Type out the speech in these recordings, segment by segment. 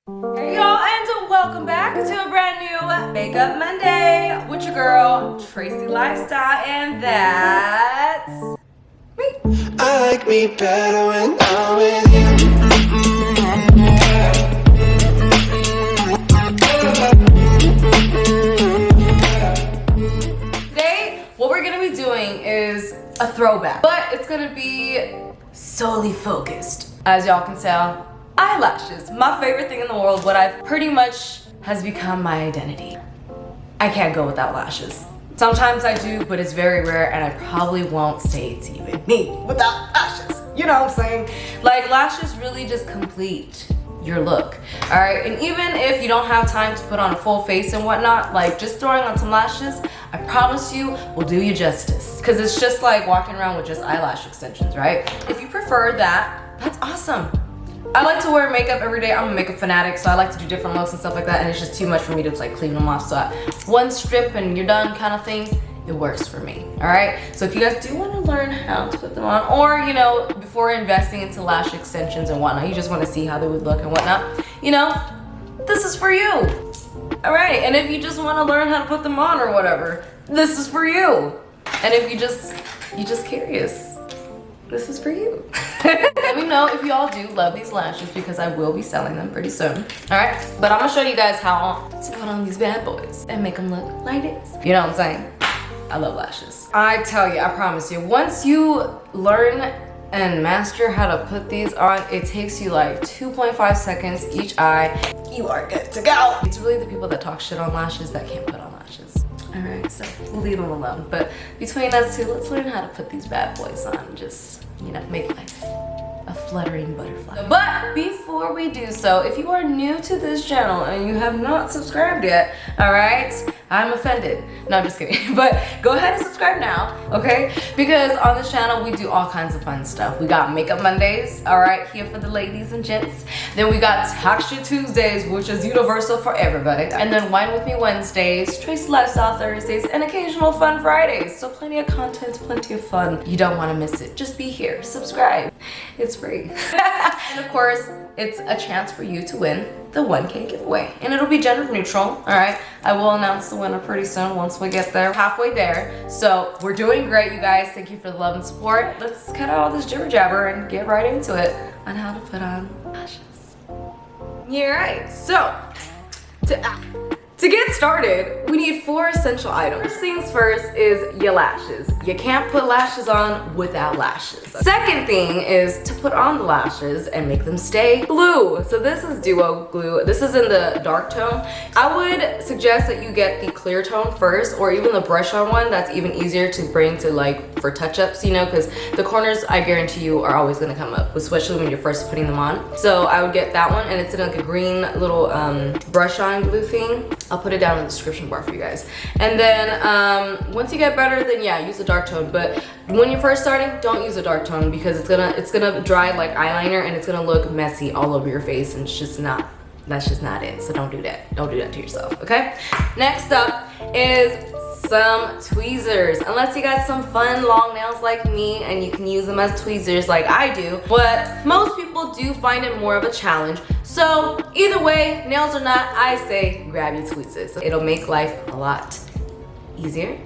Hey y'all, and welcome back to a brand new Makeup Monday with your girl, Tracy Lifestyle, and that's me. I like me better when I'm with you. Today, what we're gonna be doing is a throwback, but it's gonna be solely focused, as y'all can tell, eyelashes. My favorite thing in the world, what I've pretty much has become my identity. I can't go without lashes. Sometimes I do, but it's very rare, and I probably won't say it's even me without lashes. You know what I'm saying? Like, lashes really just complete your look, all right? And even if you don't have time to put on a full face and whatnot, like just throwing on some lashes, I promise you will do you justice. Because it's just like walking around with just eyelash extensions, right? If you prefer that, that's awesome. I like to wear makeup every day. I'm a makeup fanatic, so I like to do different looks and stuff like that, and it's just too much for me to like clean them off. So one strip and you're done kind of thing, it works for me, all right? So if you guys do want to learn how to put them on, or you know, before investing into lash extensions and whatnot, you just want to see how they would look and whatnot, you know, this is for you, all right? And if you just want to learn how to put them on or whatever, this is for you. And if you're just curious, this is for you. Let me know if y'all do love these lashes, because I will be selling them pretty soon. All right, but I'm gonna show you guys how to put on these bad boys and make them look like this. You know what I'm saying? I love lashes. I tell you, I promise you, once you learn and master how to put these on, it takes you like 2.5 seconds each eye. You are good to go. It's really the people that talk shit on lashes that can't put on lashes. All right, so we'll leave them alone. But between us two, let's learn how to put these bad boys on. Just, you know, make life a fluttering butterfly. But before we do so, if you are new to this channel and you have not subscribed yet, all right, I'm offended. No, I'm just kidding. But go ahead and subscribe now, okay? Because on this channel, we do all kinds of fun stuff. We got Makeup Mondays, all right, here for the ladies and gents. Then we got Texture Tuesdays, which is universal for everybody. And then Wine With Me Wednesdays, Tracy Lifestyle Thursdays, and occasional Fun Fridays. So plenty of content, plenty of fun. You don't want to miss it. Just be here, subscribe. It's free. And of course, it's a chance for you to win the 1K giveaway. And it'll be gender neutral, all right? I will announce the winner pretty soon once we get there, halfway there. So we're doing great, you guys. Thank you for the love and support. Let's cut out all this jibber jabber and get right into it on how to put on lashes. Yeah, right. So, to get started, we need 4 essential items. First things first is your lashes. You can't put lashes on without lashes. Second thing is to put on the lashes and make them stay blue. So this is duo glue. This is in the dark tone. I would suggest that you get the clear tone first, or even the brush on one. That's even easier to bring to like for touch-ups, you know, because the corners, I guarantee you, are always gonna come up, especially when you're first putting them on. So I would get that one, and it's in like a green little brush on glue thing. I'll put it down in the description bar for you guys. And then once you get better, then yeah, use a dark tone. But when you're first starting, don't use a dark tone, because it's gonna dry like eyeliner, and it's gonna look messy all over your face, and it's just not, that's just not it. So don't do that. Don't do that to yourself, okay? Next up is some tweezers. Unless you got some fun long nails like me and you can use them as tweezers like I do, but most people do find it more of a challenge. So either way, nails or not, I say grab your tweezers. It'll make life a lot easier.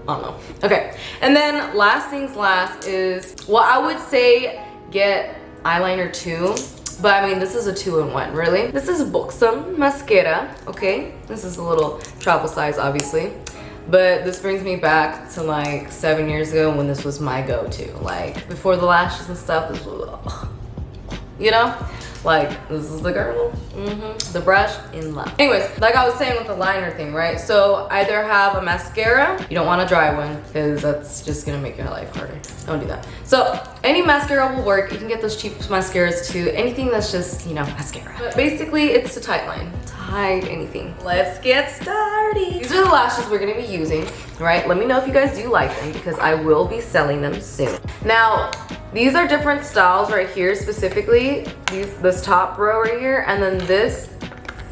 I don't know. Okay, and then last things last is, well, I would say get eyeliner too. But I mean, this is a 2-in-1, really. This is Buxom mascara, okay? This is a little travel size, obviously. But this brings me back to like 7 years ago when this was my go-to. Like, before the lashes and stuff, this was, you know? Like, this is the girl, the brush, in love. Anyways, like I was saying with the liner thing, right? So either have a mascara, you don't want a dry one, because that's just gonna make your life harder. Don't do that. So any mascara will work. You can get those cheap mascaras too. Anything that's just, you know, mascara. But basically, it's a tight line. Hide anything. Let's get started. These are the lashes we're gonna be using, right? Let me know if you guys do like them, because I will be selling them soon. Now, these are different styles right here specifically. This top row right here, and then this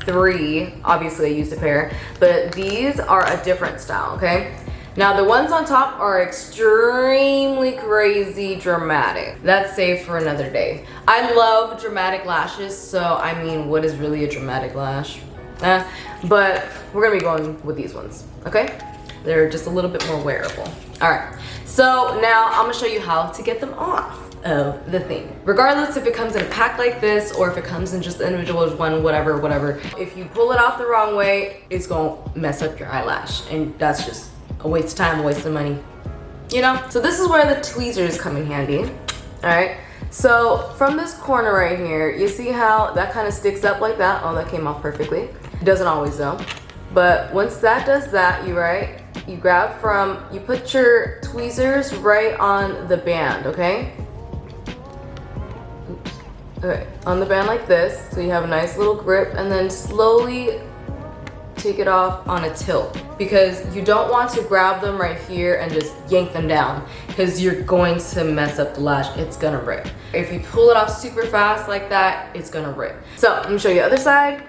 3, obviously I used a pair, but these are a different style, okay? Now the ones on top are extremely crazy dramatic. That's saved for another day. I love dramatic lashes, so I mean, what is really a dramatic lash? But we're gonna be going with these ones, okay? They're just a little bit more wearable. All right, so now I'm gonna show you how to get them off of the thing. Regardless if it comes in a pack like this or if it comes in just the individual one, whatever. If you pull it off the wrong way, it's gonna mess up your eyelash, and that's just a waste of time, a waste of money, you know? So this is where the tweezers come in handy, all right? So from this corner right here, you see how that kind of sticks up like that? Oh, that came off perfectly. It doesn't always though. But once that does that, you grab from, you put your tweezers right on the band, okay? Oops. Okay, on the band like this, so you have a nice little grip, and then slowly take it off on a tilt, because you don't want to grab them right here and just yank them down, because you're going to mess up the lash. It's gonna rip. If you pull it off super fast like that, it's gonna rip. So let me show you the other side.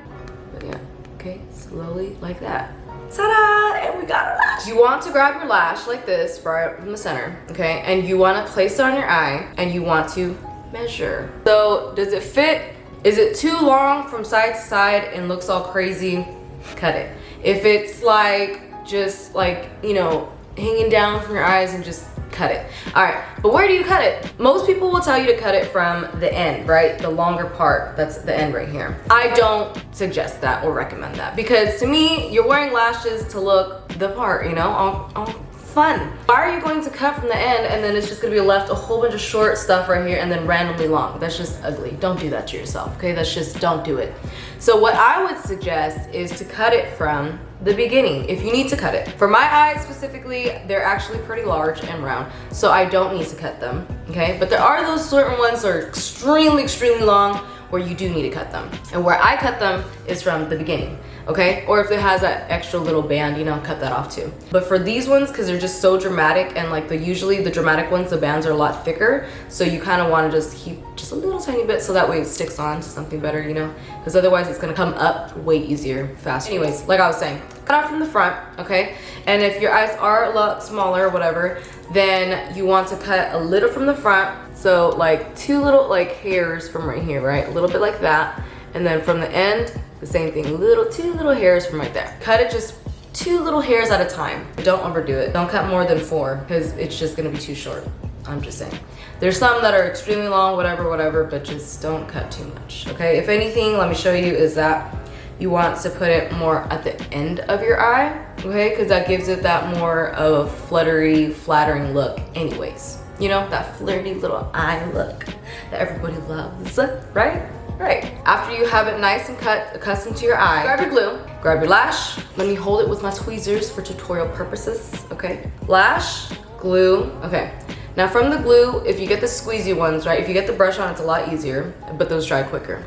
But yeah, okay, slowly like that. Ta-da! And we got a lash. You want to grab your lash like this right from the center, okay? And you want to place it on your eye, and you want to measure. So does it fit? Is it too long from side to side and looks all crazy? Cut it. If it's like just like, you know, hanging down from your eyes, and just cut it. All right, but where do you cut it? Most people will tell you to cut it from the end, right? The longer part, that's the end right here. I don't suggest that or recommend that, because to me, you're wearing lashes to look the part, you know, all fun. Why are you going to cut from the end and then it's just gonna be left a whole bunch of short stuff right here and then randomly long? That's just ugly. Don't do that to yourself, okay? That's just, don't do it. So what I would suggest is to cut it from the beginning, if you need to cut it. For my eyes specifically, they're actually pretty large and round, so I don't need to cut them, okay? But there are those certain ones that are extremely long where you do need to cut them. And where I cut them is from the beginning, okay? Or if it has that extra little band, you know, cut that off too. But for these ones, because they're just so dramatic, and like usually the dramatic ones, the bands are a lot thicker, so you kind of want to just keep just a little tiny bit so that way it sticks on to something better, you know? Because otherwise it's gonna come up way easier, faster. Anyways, like I was saying, cut off from the front, okay? And if your eyes are a lot smaller or whatever, then you want to cut a little from the front. So like 2 little like hairs from right here, right? A little bit like that. And then from the end, the same thing, 2 little hairs from right there. Cut it just 2 little hairs at a time. Don't overdo it. Don't cut more than 4, because it's just gonna be too short. I'm just saying. There's some that are extremely long, whatever, but just don't cut too much, okay? If anything, let me show you, is that you want to put it more at the end of your eye, okay? Because that gives it that more of fluttery, flattering look anyways. You know, that flirty little eye look that everybody loves, right? Right. After you have it nice and accustomed to your eye, grab your glue, grab your lash. Let me hold it with my tweezers for tutorial purposes, okay? Lash, glue, okay. Now from the glue, if you get the squeezy ones, right? If you get the brush on, it's a lot easier, but those dry quicker.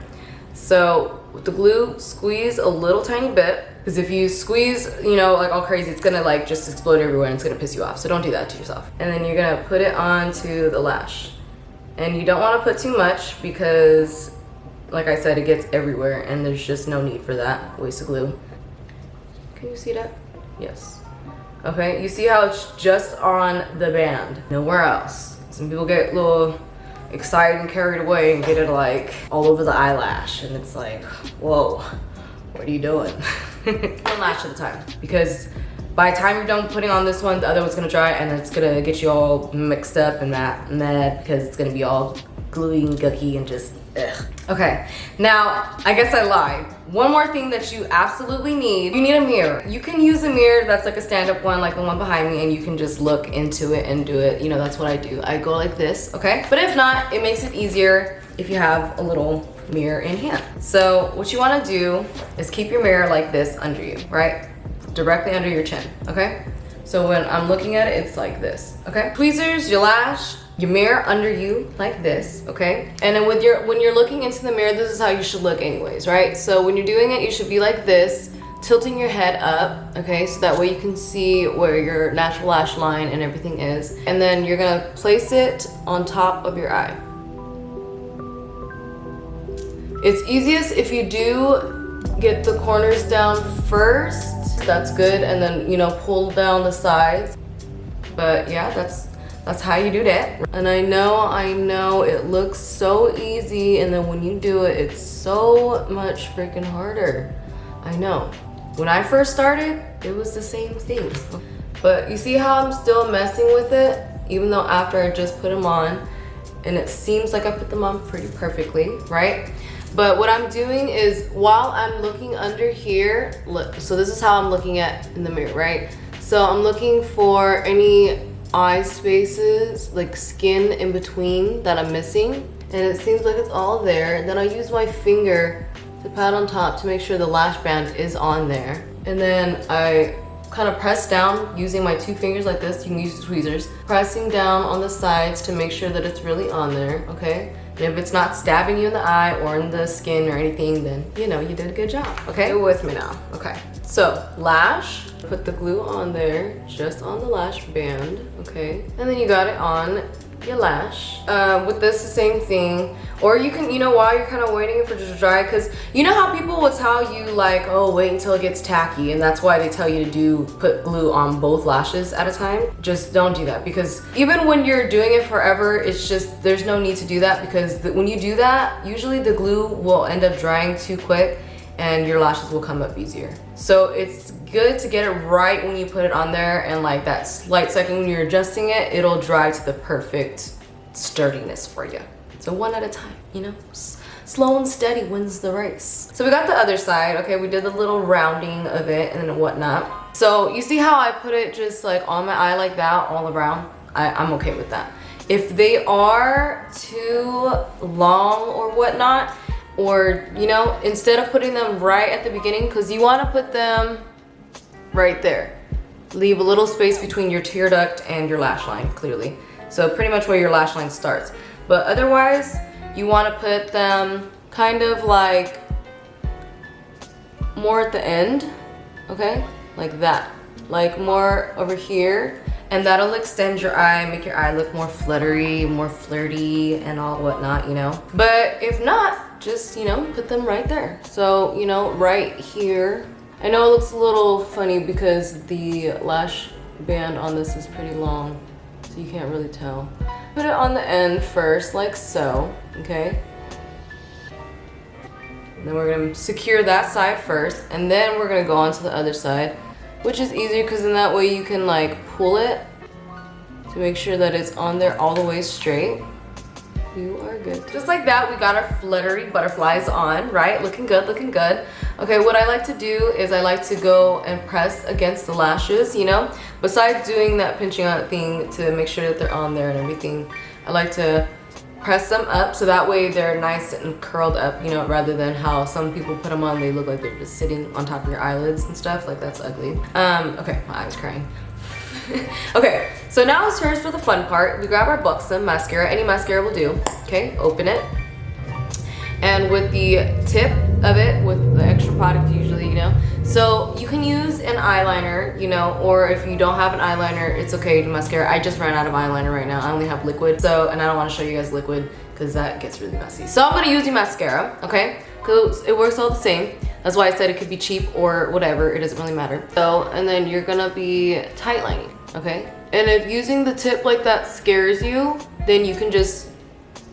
So with the glue, squeeze a little tiny bit, because if you squeeze, you know, like all crazy, it's gonna like just explode everywhere and it's gonna piss you off. So don't do that to yourself. And then you're gonna put it onto the lash. And you don't wanna put too much, because like I said, it gets everywhere and there's just no need for that waste of glue. Can you see that? Yes. Okay, you see how it's just on the band, nowhere else. Some people get a little excited and carried away and get it like all over the eyelash, and it's like, whoa, what are you doing? 1 lash at a time, because by the time you're done putting on this one, the other one's gonna dry and it's gonna get you all mixed up and mad because it's gonna be all gluey and gucky and just ugh. Okay, now I guess I lied. One more thing that you absolutely need, you need a mirror. You can use a mirror that's like a stand-up one, like the one behind me, and you can just look into it and do it. You know, that's what I do. I go like this, okay? But if not, it makes it easier if you have a little mirror in hand. So what you wanna do is keep your mirror like this under you, right? Directly under your chin, okay? So when I'm looking at it, it's like this, okay? Tweezers, your lash, your mirror under you like this, okay? And then when you're looking into the mirror, this is how you should look anyways, right? So when you're doing it, you should be like this, tilting your head up, okay? So that way you can see where your natural lash line and everything is. And then you're gonna place it on top of your eye. It's easiest if you do get the corners down first. That's good. And then, you know, pull down the sides. But yeah, that's how you do that. And I know it looks so easy, and then when you do it, it's so much freaking harder. I know. When I first started, it was the same thing. But you see how I'm still messing with it, even though after I just put them on, and it seems like I put them on pretty perfectly, right? But what I'm doing is, while I'm looking under here, look, so this is how I'm looking at in the mirror, right? So I'm looking for any eye spaces, like skin in between that I'm missing, and it seems like it's all there. Then I use my finger to pat on top to make sure the lash band is on there, and then I kind of press down using my 2 fingers like this. You can use tweezers, pressing down on the sides to make sure that it's really on there, okay? And if it's not stabbing you in the eye or in the skin or anything, then you know you did a good job, okay? Stay with me now, okay? So lash, put the glue on there, just on the lash band, okay? And then you got it on your lash. With this, the same thing. Or you can, you know, while you're kind of waiting for it to dry, because you know how people will tell you like, oh, wait until it gets tacky, and that's why they tell you to put glue on both lashes at a time. Just don't do that, because even when you're doing it forever, it's just, there's no need to do that, because when you do that, usually the glue will end up drying too quick and your lashes will come up easier. So it's good to get it right when you put it on there, and like that slight second when you're adjusting it, it'll dry to the perfect sturdiness for you. So one at a time, you know? Slow and steady wins the race. So we got the other side, okay? We did the little rounding of it and whatnot. So you see how I put it just like on my eye like that, all around? I'm okay with that. If they are too long or whatnot, or, you know, instead of putting them right at the beginning, because you want to put them right there. Leave a little space between your tear duct and your lash line, clearly. So pretty much where your lash line starts. But otherwise, you want to put them kind of like more at the end, okay? Like that, like more over here. And that'll extend your eye, make your eye look more fluttery, more flirty and all whatnot, you know? But if not, just, you know, put them right there. So, you know, right here. I know it looks a little funny because the lash band on this is pretty long, so you can't really tell. Put it on the end first, like so, okay? And then we're gonna secure that side first, and then we're gonna go on to the other side, which is easier because in that way you can like pull it to make sure that it's on there all the way straight. You are good. Just like that, we got our fluttery butterflies on, right? Looking good, looking good. Okay, what I like to do is I like to go and press against the lashes, you know? Besides doing that pinching out thing to make sure that they're on there and everything, I like to press them up so that way they're nice and curled up, you know, rather than how some people put them on, they look like they're just sitting on top of your eyelids and stuff. Like, that's ugly. Okay, my eye's crying. Okay, so now it's turns for the fun part. We grab our Buxom mascara. Any mascara will do. Okay, open it. And with the tip of it, with the extra product usually, you know. So you can use an eyeliner, you know, or if you don't have an eyeliner, it's okay to mascara. I just ran out of eyeliner right now. I only have liquid. So, and I don't want to show you guys liquid because that gets really messy. So I'm going to use the mascara, okay? Because it works all the same. That's why I said it could be cheap or whatever. It doesn't really matter. So, and then you're going to be tight lining, okay? And if using the tip like that scares you, then you can just,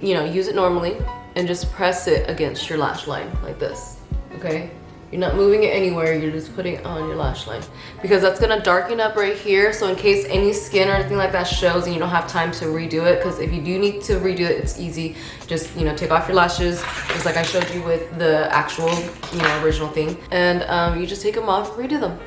you know, use it normally and just press it against your lash line like this, okay? You're not moving it anywhere, you're just putting it on your lash line. Because that's gonna darken up right here, so in case any skin or anything like that shows and you don't have time to redo it, because if you do need to redo it, it's easy. Just, you know, take off your lashes, just like I showed you with the actual, you know, original thing. And you just take them off and redo them.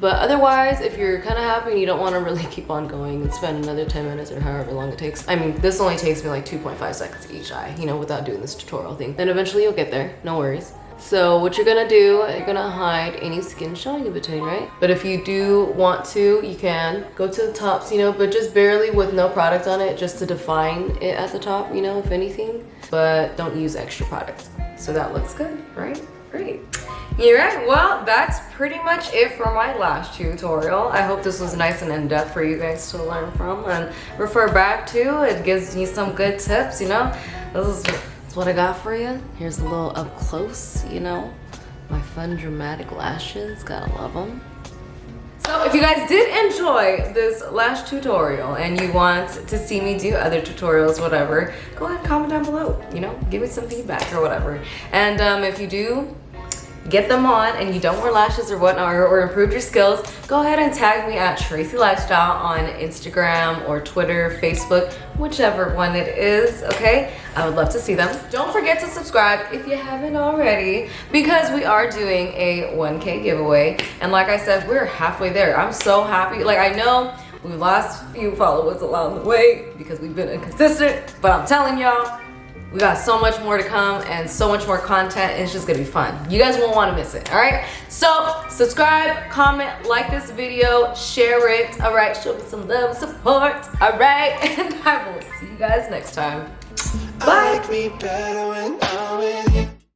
But otherwise, if you're kind of happy and you don't want to really keep on going and spend another 10 minutes or however long it takes. I mean, this only takes me like 2.5 seconds each eye, you know, without doing this tutorial thing. Then eventually you'll get there, no worries. So what you're gonna do, you're gonna hide any skin showing in between, right? But if you do want to, you can go to the tops, you know, but just barely with no product on it, just to define it at the top, you know, if anything. But don't use extra product. So that looks good, right? Great. Alright, well, that's pretty much it for my lash tutorial. I hope this was nice and in-depth for you guys to learn from and refer back to. It gives you some good tips, you know. This is what I got for you. Here's a little up close, you know. My fun dramatic lashes, gotta love them. So if you guys did enjoy this lash tutorial and you want to see me do other tutorials, whatever, go ahead and comment down below, you know, give me some feedback or whatever. And if you do get them on and you don't wear lashes or whatnot, or improve your skills, go ahead and tag me at TRACYLIFESTYLE on Instagram or Twitter, Facebook, whichever one it is, okay? I would love to see them. Don't forget to subscribe if you haven't already, because we are doing a 1K giveaway. And like I said, we're halfway there. I'm so happy. Like, I know we lost a few followers along the way because we've been inconsistent, but I'm telling y'all, we got so much more to come and so much more content, and it's just gonna be fun. You guys won't wanna miss it, all right? So subscribe, comment, like this video, share it, all right? Show me some love and support, all right? And I will see you guys next time. Bye. I like me better when I'm with you.